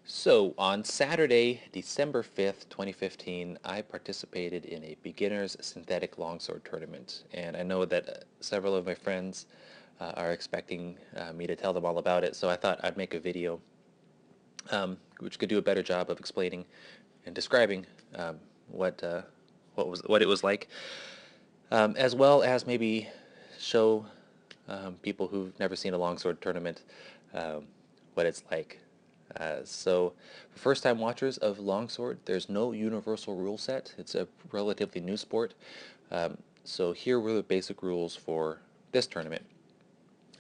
So on Saturday, December 5th, 2015, I participated in a beginner's synthetic longsword tournament. And I know that several of my friends are expecting me to tell them all about it, so I thought I'd make a video which could do a better job of explaining and describing what what it was like, as well as maybe show people who've never seen a longsword tournament um, what it's like. So, for first-time watchers of longsword, there's no universal rule set. It's a relatively new sport. So here were the basic rules for this tournament.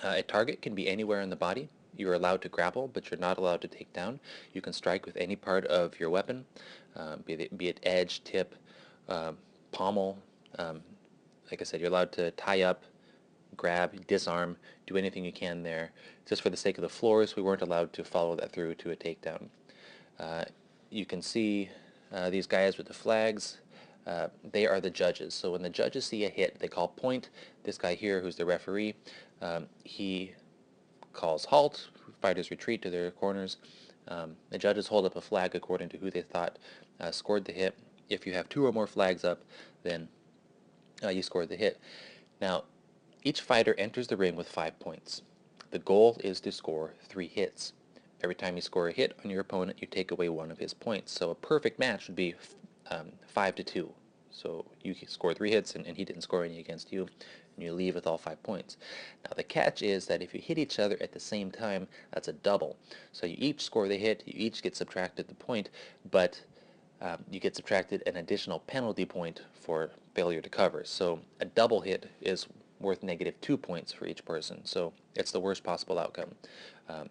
A target can be anywhere in the body. You're allowed to grapple, but you're not allowed to take down. You can strike with any part of your weapon, be it edge, tip, pommel. Um, like I said, you're allowed to tie up, grab, disarm, do anything you can there. Just for the sake of the floors, we weren't allowed to follow that through to a takedown. Uh, you can see these guys with the flags. They are the judges. So when the judges see a hit, they call point. This guy here, who's the referee, he calls halt. Fighters retreat to their corners. The judges hold up a flag according to who they thought scored the hit. If you have two or more flags up, then you scored the hit. Now, each fighter enters the ring with 5 points. The goal is to score 3 hits. Every time you score a hit on your opponent, you take away one of his points. So a perfect match would be 5-2. So you score 3 hits and he didn't score any against you, and you leave with all 5 points. Now the catch is that if you hit each other at the same time, that's a double. So you each score the hit, you each get subtracted the point, but you get subtracted an additional penalty point for failure to cover. So a double hit is worth -2 points for each person. So it's the worst possible outcome.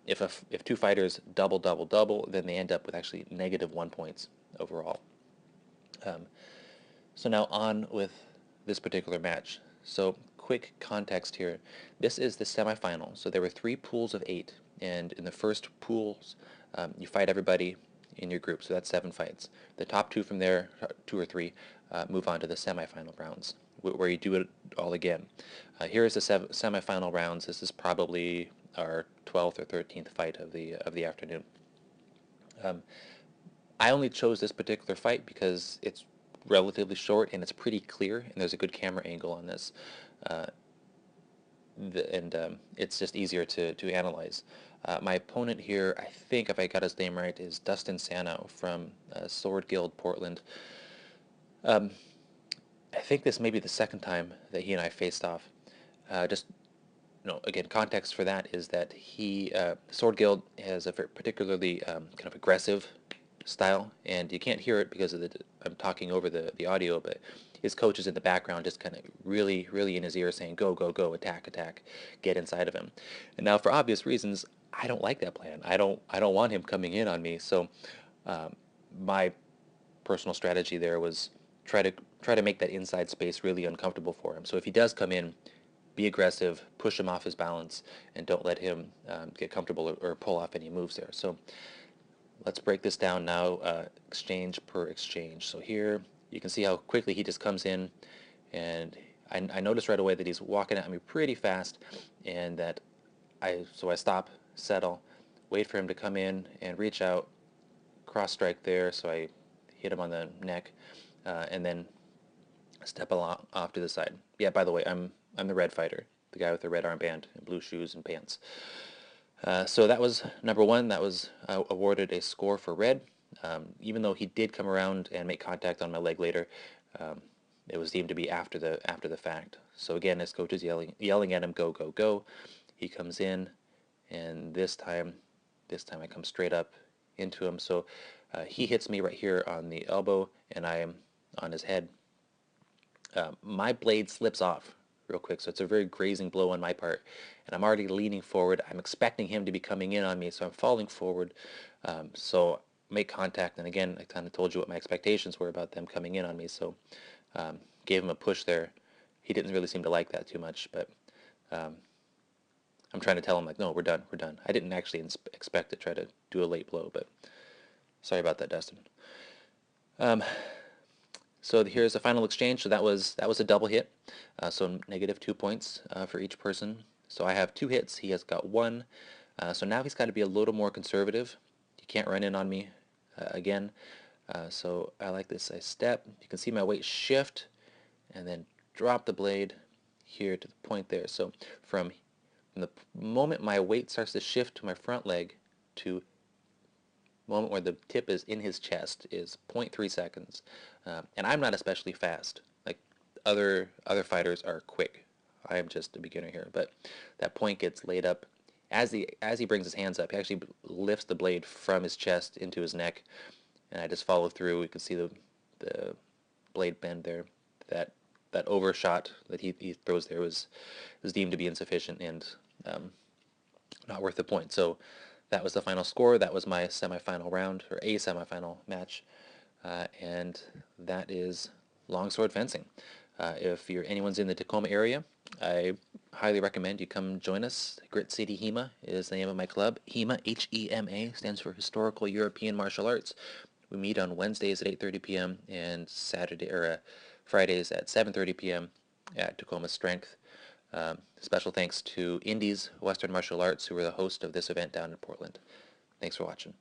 If two fighters double, double, double, then they end up with actually -1 points overall. So now on with this particular match. So quick context here. This is the semifinal. So there were 3 pools of 8, and in the first pools, you fight everybody in your group. So that's 7 fights. The top 2 from there, 2 or 3, move on to the semifinal rounds, where you do it all again. Here is the semifinal rounds. This is probably our 12th or 13th fight of the afternoon. I only chose this particular fight because it's relatively short and it's pretty clear, and there's a good camera angle on this, and it's just easier to analyze. My opponent here, I think if I got his name right, is Dustin Sano from Sword Guild Portland. I think this may be the second time that he and I faced off. Just again, context for that is that Sword Guild has a particularly kind of aggressive style, and you can't hear it because I'm talking over the audio, but his coach is in the background just kind of really, really in his ear saying, go, go, go, attack, attack, get inside of him. And now for obvious reasons, I don't like that plan. I don't want him coming in on me. So my personal strategy there was try to make that inside space really uncomfortable for him. So if he does come in, be aggressive, push him off his balance, and don't let him get comfortable or pull off any moves there. So let's break this down now, exchange per exchange. So here you can see how quickly he just comes in, and I noticed right away that he's walking at me pretty fast, and that I stop, settle, wait for him to come in and reach out, cross strike there, so I hit him on the neck, and then step off to the side. Yeah, by the way, I'm the red fighter, the guy with the red armband and blue shoes and pants. So that was number 1. That was awarded a score for red. Even though he did come around and make contact on my leg later, it was deemed to be after the fact. So again, his coach is yelling at him, go, go, go. He comes in, and this time I come straight up into him. So he hits me right here on the elbow, and I am on his head. My blade slips off real quick, so it's a very grazing blow on my part, and I'm already leaning forward. I'm expecting him to be coming in on me, so I'm falling forward. So make contact, and again, I kind of told you what my expectations were about them coming in on me, so gave him a push there. He didn't really seem to like that too much, but I'm trying to tell him, like, no, we're done, we're done. I didn't actually expect to try to do a late blow, but sorry about that, Dustin. So here's the final exchange. So that was a double hit. So -2 points for each person. So I have 2 hits. He has got 1. So now he's got to be a little more conservative. You can't run in on me again. So I like this. I step. You can see my weight shift and then drop the blade here to the point there. So from the moment my weight starts to shift to my front leg to the moment where the tip is in his chest is zero point 0.3 seconds. And I'm not especially fast. Like other fighters are quick. I am just a beginner here. But that point gets laid up as he brings his hands up. He actually lifts the blade from his chest into his neck, and I just follow through. You can see the blade bend there. That overshot that he throws there was deemed to be insufficient and not worth the point. So that was the final score. That was my semifinal round, or a semifinal match, and that is longsword fencing. If anyone's in the Tacoma area, I highly recommend you come join us. Grit City HEMA is the name of my club. HEMA, H-E-M-A, stands for Historical European Martial Arts. We meet on Wednesdays at 8:30 p.m. and Fridays at 7:30 p.m. at Tacoma Strength. Special thanks to Indes Western Martial Arts, who were the host of this event down in Portland. Thanks for watching.